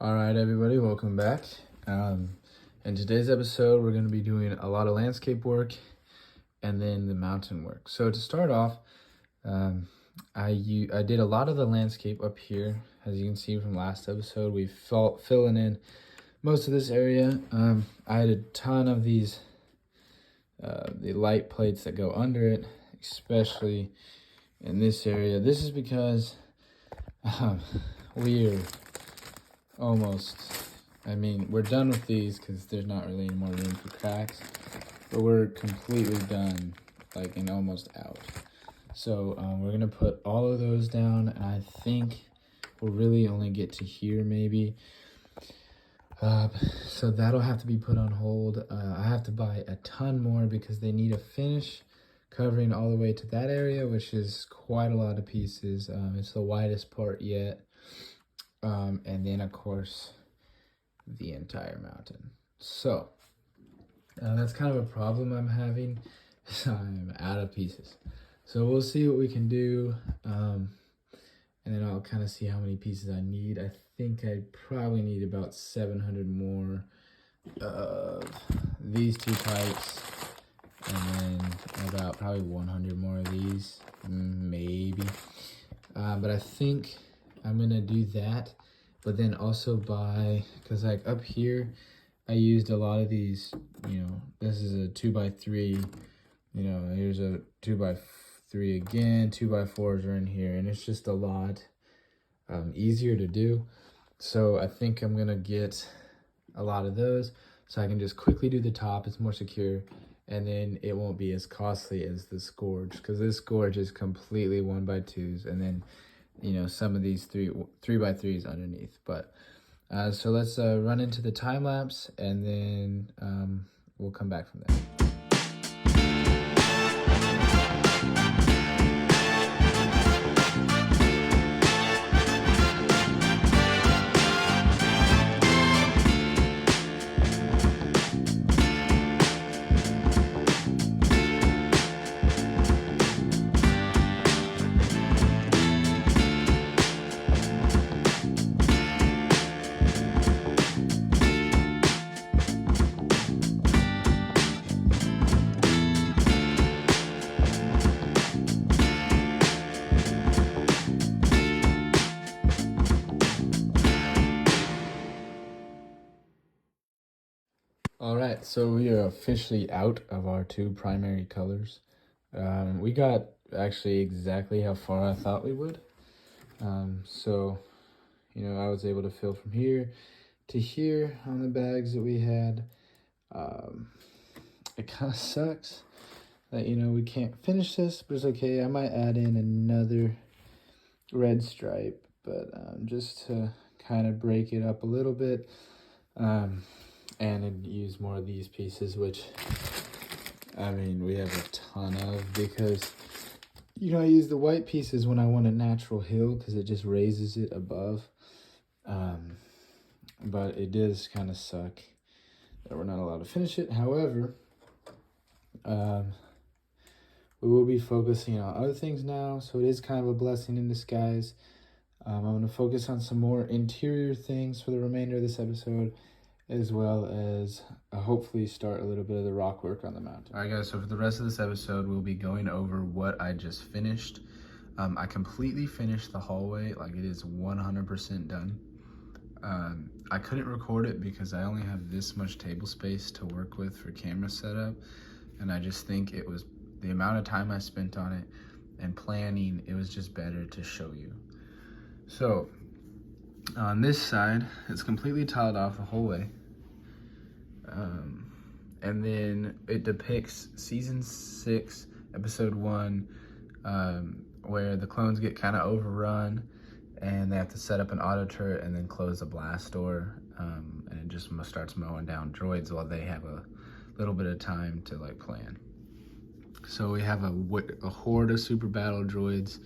All right, everybody, welcome back. In today's episode, we're going to be doing a lot of landscape work and then the mountain work. So to start off, I did a lot of the landscape up here. As you can see from last episode, we filling in most of this area. I had a ton of these the light plates that go under it, especially in this area. This is because we're almost, we're done with these because there's not really any more room for cracks, but we're completely done, and almost out. So we're gonna put all of those down, and I think we'll really only get to here maybe. So that'll have to be put on hold. I have to buy a ton more because they need a finish covering all the way to that area, which is quite a lot of pieces. It's the widest part yet. And then of course the entire mountain. So that's kind of a problem I'm having. I'm out of pieces, so we'll see what we can do, and then I'll kind of see how many pieces I need. I think I probably need about 700 more of these two types, and then about probably 100 more of these, maybe. But I think I'm gonna do that, but then also buy, because up here I used a lot of these, this is a 2x3, here's a 2x3 again, 2x4s are in here, and it's just a lot easier to do. So I think I'm gonna get a lot of those so I can just quickly do the top. It's more secure, and then it won't be as costly as this gorge, because this gorge is completely 1x2s, and then some of these 3x3s underneath. But so let's run into the time lapse, and then we'll come back from there. All right, so we are officially out of our two primary colors. We got actually exactly how far I thought we would. So, I was able to fill from here to here on the bags that we had. It kind of sucks that, we can't finish this, but it's okay. I might add in another red stripe, but just to kind of break it up a little bit. And use more of these pieces, which we have a ton of, because I use the white pieces when I want a natural hill because it just raises it above. But it does kind of suck that we're not allowed to finish it. However, we will be focusing on other things now, so it is kind of a blessing in disguise. I'm going to focus on some more interior things for the remainder of this episode, as well as hopefully start a little bit of the rock work on the mountain. All right, guys, so for the rest of this episode, we'll be going over what I just finished. I completely finished the hallway. It is 100% done. I couldn't record it because I only have this much table space to work with for camera setup, and I just think it was the amount of time I spent on it and planning, it was just better to show you. So on this side, it's completely tiled off the whole way. And then it depicts season 6, episode 1, where the clones get kind of overrun and they have to set up an auto turret and then close the blast door. And it just starts mowing down droids while they have a little bit of time to plan. So we have a horde of super battle droids,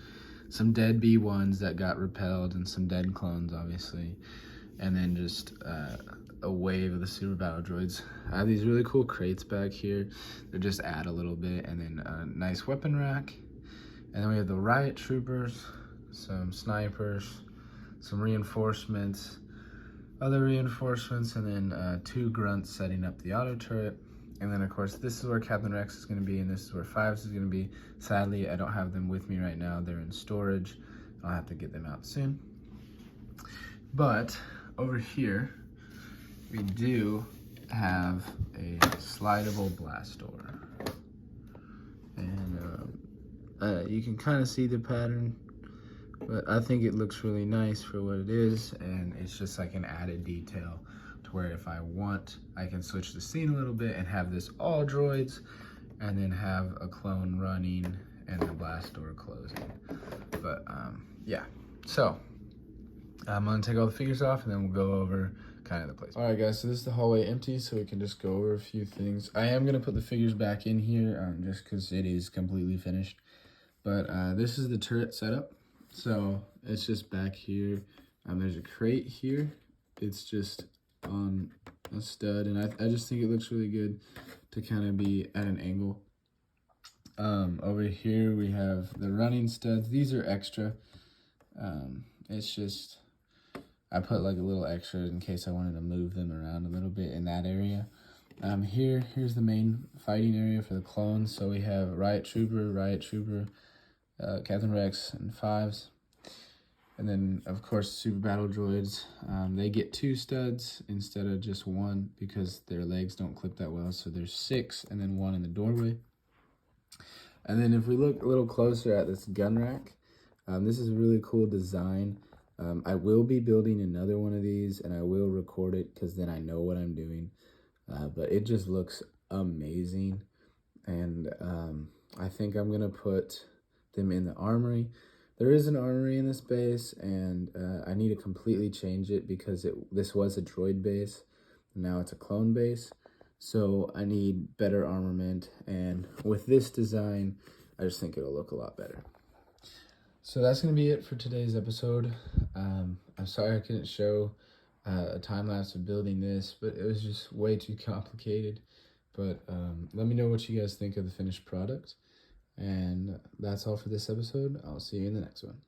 some dead B1s that got repelled, and some dead clones, obviously. And then just a wave of the super battle droids. I have these really cool crates back here. They just add a little bit, and then a nice weapon rack. And then we have the riot troopers, some snipers, some reinforcements, other reinforcements, and then 2 grunts setting up the auto turret. And then of course this is where Captain Rex is going to be, and this is where Fives is going to be. Sadly, I don't have them with me right now. They're in storage. I'll have to get them out soon. But over here, we do have a slidable blast door. And you can kind of see the pattern, but I think it looks really nice for what it is, and it's just like an added detail to where if I want, I can switch the scene a little bit and have this all droids, and then have a clone running and the blast door closing. But yeah, so I'm gonna take all the figures off and then we'll go over kind of the place. All right guys, so this is the hallway empty, so we can just go over a few things. I am gonna put the figures back in here just because it is completely finished. But this is the turret setup. So it's just back here. There's a crate here. It's just on a stud, and I just think it looks really good to kind of be at an angle. Over here we have the running studs. These are extra. It's just, I put like a little extra in case I wanted to move them around a little bit in that area. Here's the main fighting area for the clones. So we have Riot Trooper, Captain Rex, and Fives. And then, of course, Super Battle Droids. They get 2 studs instead of just 1 because their legs don't clip that well. So there's 6 and then 1 in the doorway. And then if we look a little closer at this gun rack, this is a really cool design. I will be building another one of these, and I will record it because then I know what I'm doing. But it just looks amazing. And I think I'm going to put them in the armory. There is an armory in this base, and I need to completely change it because this was a droid base, and now it's a clone base. So I need better armament, and with this design, I just think it'll look a lot better. So that's going to be it for today's episode. I'm sorry I couldn't show a time-lapse of building this, but it was just way too complicated. But let me know what you guys think of the finished product. And that's all for this episode. I'll see you in the next one.